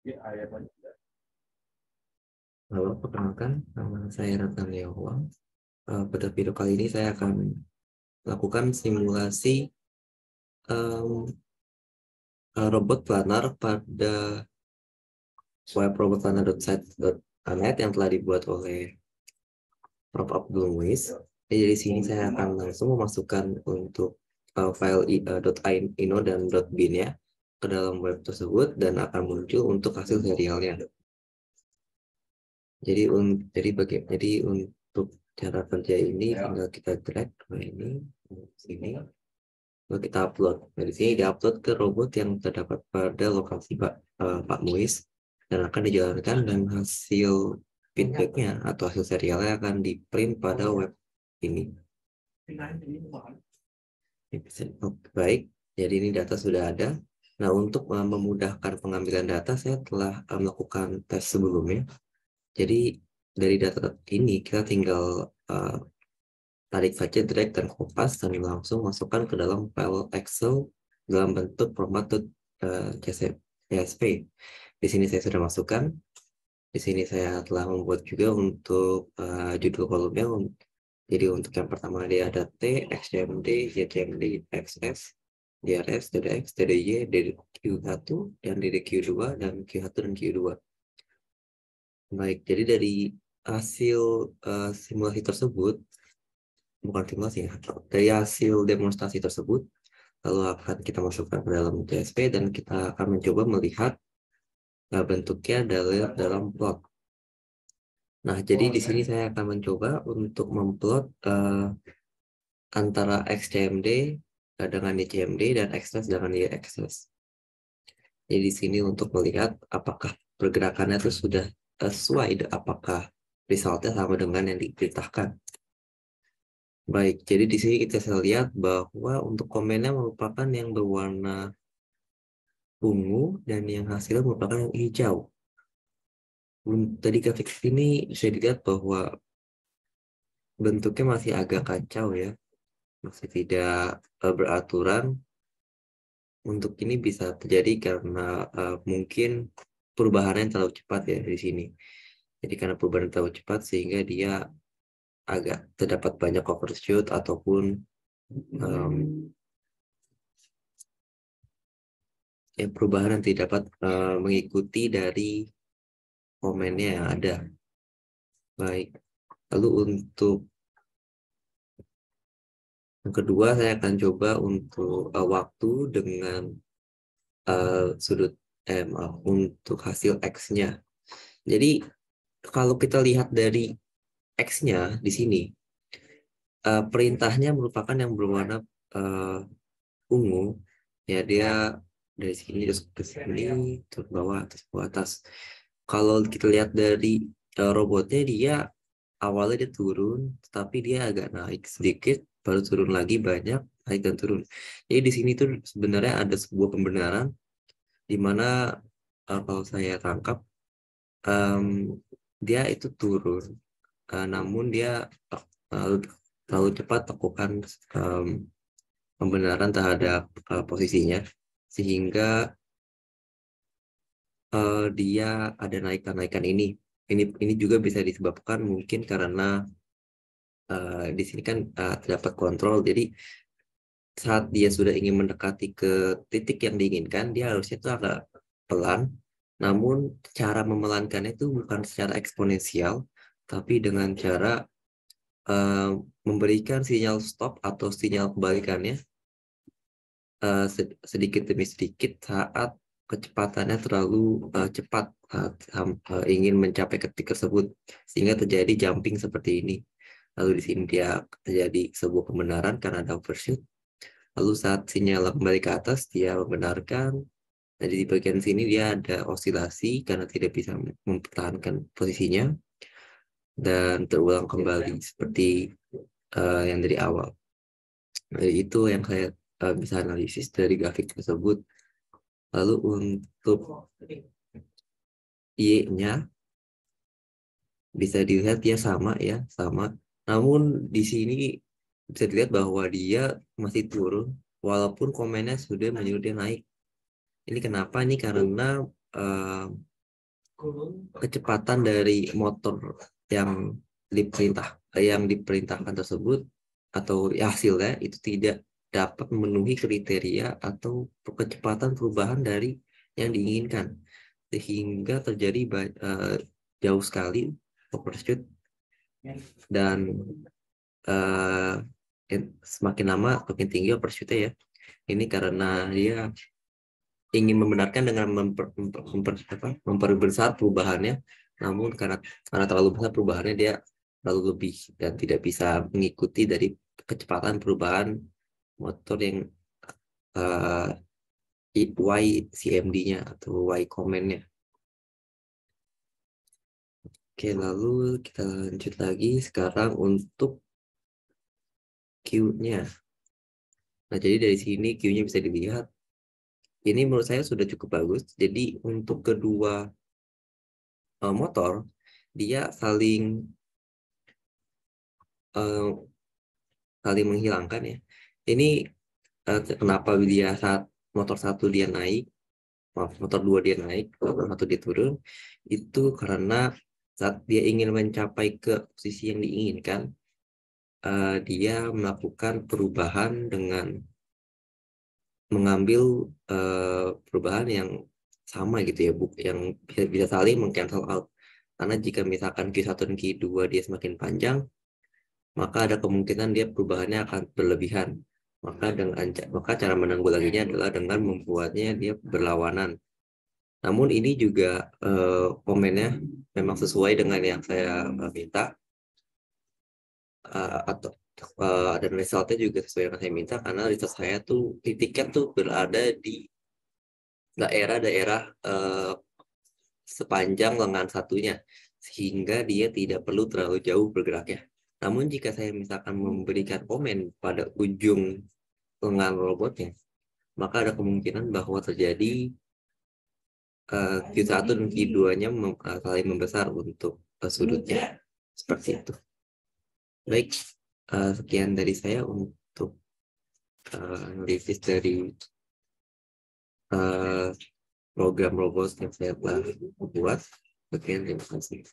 Halo, perkenalkan, nama saya Ratna Leowang. Pada video kali ini saya akan lakukan simulasi robot planar pada web robotplanar.site.net yang telah dibuat oleh Prof. Abdul Muiz. Jadi di sini saya akan langsung memasukkan untuk file .ino dan .bin ya ke dalam web tersebut dan akan muncul untuk hasil serialnya. Jadi untuk cara kerja ini tinggal kita drag ke sini, lalu kita upload. Dari sini diupload ke robot yang terdapat pada lokasi Pak Muiz dan akan dijalankan dan hasil feedbacknya atau hasil serialnya akan di print pada web ini. Baik, jadi ini data sudah ada. Nah, untuk memudahkan pengambilan data, saya telah melakukan tes sebelumnya. Jadi dari data ini kita tinggal tarik saja drag dan kopas dan langsung masukkan ke dalam file Excel dalam bentuk format .csv. Di sini saya sudah masukkan. Di sini saya telah membuat juga untuk judul kolomnya. Jadi untuk yang pertama dia ada T, XCMD, YCMD, XS, DRS, DDX, DDY, DDQ1, dan DDQ2, dan Q1 dan Q2. Baik, jadi dari hasil simulasi tersebut, bukan simulasi ya, dari hasil demonstrasi tersebut, lalu akan kita masukkan ke dalam CSV dan kita akan mencoba melihat bentuknya dalam plot. Nah, jadi di sini saya akan mencoba untuk memplot antara XCMD dengan YCMD dan XS dengan YXS. Jadi di sini untuk melihat apakah pergerakannya itu sudah sesuai, apakah resultnya sama dengan yang diperintahkan. Baik, jadi di sini kita bisa lihat bahwa untuk komennya merupakan yang berwarna ungu dan yang hasilnya merupakan yang hijau. Tadi grafik ini bisa dilihat bahwa bentuknya masih agak kacau ya, masih tidak beraturan. Untuk ini bisa terjadi karena mungkin perubahannya terlalu cepat ya di sini. Jadi karena perubahan terlalu cepat sehingga dia agak terdapat banyak overshoot ataupun perubahan yang tidak dapat mengikuti dari komennya yang ada. Baik, lalu untuk yang kedua saya akan coba untuk waktu dengan sudut untuk hasil X-nya. Jadi kalau kita lihat dari X-nya di sini, perintahnya merupakan yang berwarna ungu. Ya, dia dari sini terus ke sini, terus bawah, terus ke atas. Kalau kita lihat dari robotnya, dia awalnya dia turun, tapi dia agak naik sedikit, baru turun lagi banyak, naik dan turun. Jadi di sini tuh sebenarnya ada sebuah pembenaran di mana kalau saya tangkap dia itu turun, namun dia terlalu cepat lakukan pembenaran terhadap posisinya sehingga dia ada naikan-naikan ini. Ini juga bisa disebabkan mungkin karena di sini kan terdapat kontrol. Jadi saat dia sudah ingin mendekati ke titik yang diinginkan, dia harusnya itu agak pelan. Namun cara memelankannya itu bukan secara eksponensial, tapi dengan cara memberikan sinyal stop atau sinyal kebalikannya sedikit demi sedikit saat kecepatannya terlalu cepat ingin mencapai ke titik tersebut sehingga terjadi jumping seperti ini. Lalu di sini dia terjadi sebuah pembenaran karena ada overshoot. Lalu saat sinyal kembali ke atas dia membenarkan. Jadi di bagian sini dia ada osilasi karena tidak bisa mempertahankan posisinya dan terulang kembali seperti yang dari awal. Jadi itu yang saya bisa analisis dari grafik tersebut. Lalu untuk Y-nya bisa dilihat dia sama ya, sama. Namun di sini bisa dilihat bahwa dia masih turun walaupun komennya sudah menyuruh dia naik. Ini kenapa? Ini karena kecepatan dari motor yang diperintahkan tersebut atau hasilnya itu tidak dapat memenuhi kriteria atau kecepatan perubahan dari yang diinginkan, sehingga terjadi jauh sekali overshoot dan eh, semakin lama semakin tinggi overshootnya ya. Ini karena dia ingin membenarkan dengan memperbesar perubahannya, namun karena terlalu besar perubahannya dia terlalu lebih dan tidak bisa mengikuti dari kecepatan perubahan motor yang uh, YCMD-nya atau Y command-nya. Oke, lalu kita lanjut lagi sekarang untuk Q-nya. Nah, jadi dari sini Q-nya bisa dilihat. Ini menurut saya sudah cukup bagus. Jadi untuk kedua motor, dia uh, saling menghilangkan ya. Ini kenapa dia saat motor satu dia naik, motor dua dia naik, motor satu dia turun, itu karena saat dia ingin mencapai ke posisi yang diinginkan, dia melakukan perubahan dengan mengambil perubahan yang sama gitu ya, yang bisa saling meng-cancel out. Karena jika misalkan Q1 dan Q2 dia semakin panjang, maka ada kemungkinan dia perubahannya akan berlebihan. Maka cara menanggulanginya adalah dengan membuatnya dia berlawanan. Namun ini juga komennya memang sesuai dengan yang saya minta, atau dan resultnya juga sesuai dengan saya minta, karena result saya tuh titiknya tuh berada di daerah-daerah sepanjang lengan satunya, sehingga dia tidak perlu terlalu jauh bergeraknya. Namun jika saya misalkan memberikan komen pada ujung lengan robotnya, maka ada kemungkinan bahwa terjadi Q1 dan Q2-nya saling membesar untuk sudutnya. Seperti itu. Baik, sekian dari saya untuk analisis dari program robot yang saya telah buat. Sekian, terima kasih.